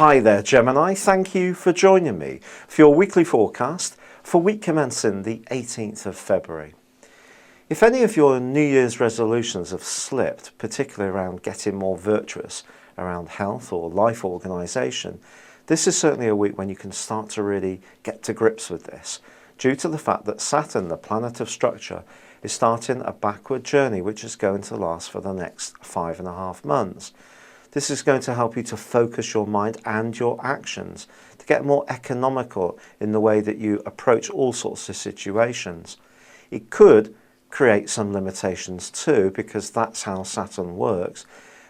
Hi there, Gemini. Thank you for joining me for your weekly forecast for week commencing the 18th of February. If any of your New Year's resolutions have slipped, particularly around getting more virtuous around health or life organisation, this is certainly a week when you can start to really get to grips with this, due to the fact that Saturn, the planet of structure, is starting a backward journey which is going to last for the next 5.5 months. This is going to help you to focus your mind and your actions, to get more economical in the way that you approach all sorts of situations. It could create some limitations too, because that's how Saturn works.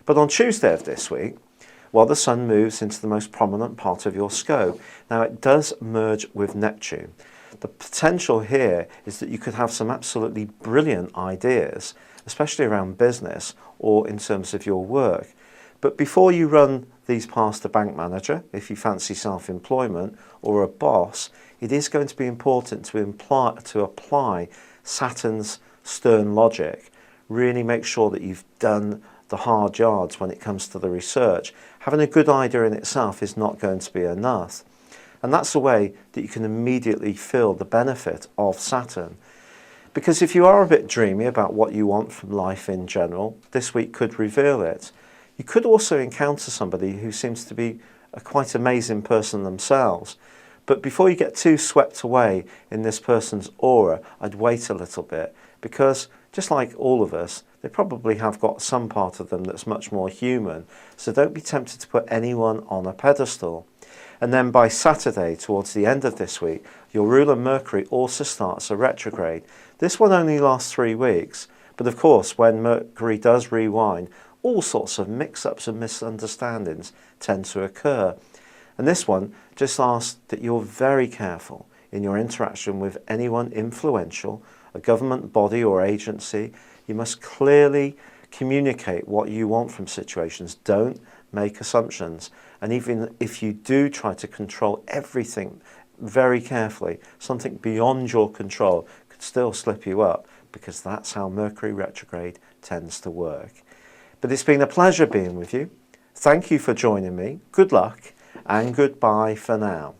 But on Tuesday of this week, while the Sun moves into the most prominent part of your scope, now it does merge with Neptune. The potential here is that you could have some absolutely brilliant ideas, especially around business or in terms of your work. But before you run these past a bank manager, if you fancy self-employment, or a boss, it is going to be important to apply Saturn's stern logic. Really make sure that you've done the hard yards when it comes to the research. Having a good idea in itself is not going to be enough. And that's the way that you can immediately feel the benefit of Saturn. Because if you are a bit dreamy about what you want from life in general, this week could reveal it. You could also encounter somebody who seems to be a quite amazing person themselves. But before you get too swept away in this person's aura, I'd wait a little bit, because just like all of us, they probably have got some part of them that's much more human. So don't be tempted to put anyone on a pedestal. And then by Saturday, towards the end of this week, your ruler Mercury also starts a retrograde. This one only lasts 3 weeks. But of course, when Mercury does rewind, all sorts of mix-ups and misunderstandings tend to occur. And this one just asks that you're very careful in your interaction with anyone influential, a government body or agency. You must clearly communicate what you want from situations. Don't make assumptions. And even if you do try to control everything very carefully, something beyond your control could still slip you up, because that's how Mercury retrograde tends to work. But it's been a pleasure being with you. Thank you for joining me. Good luck and goodbye for now.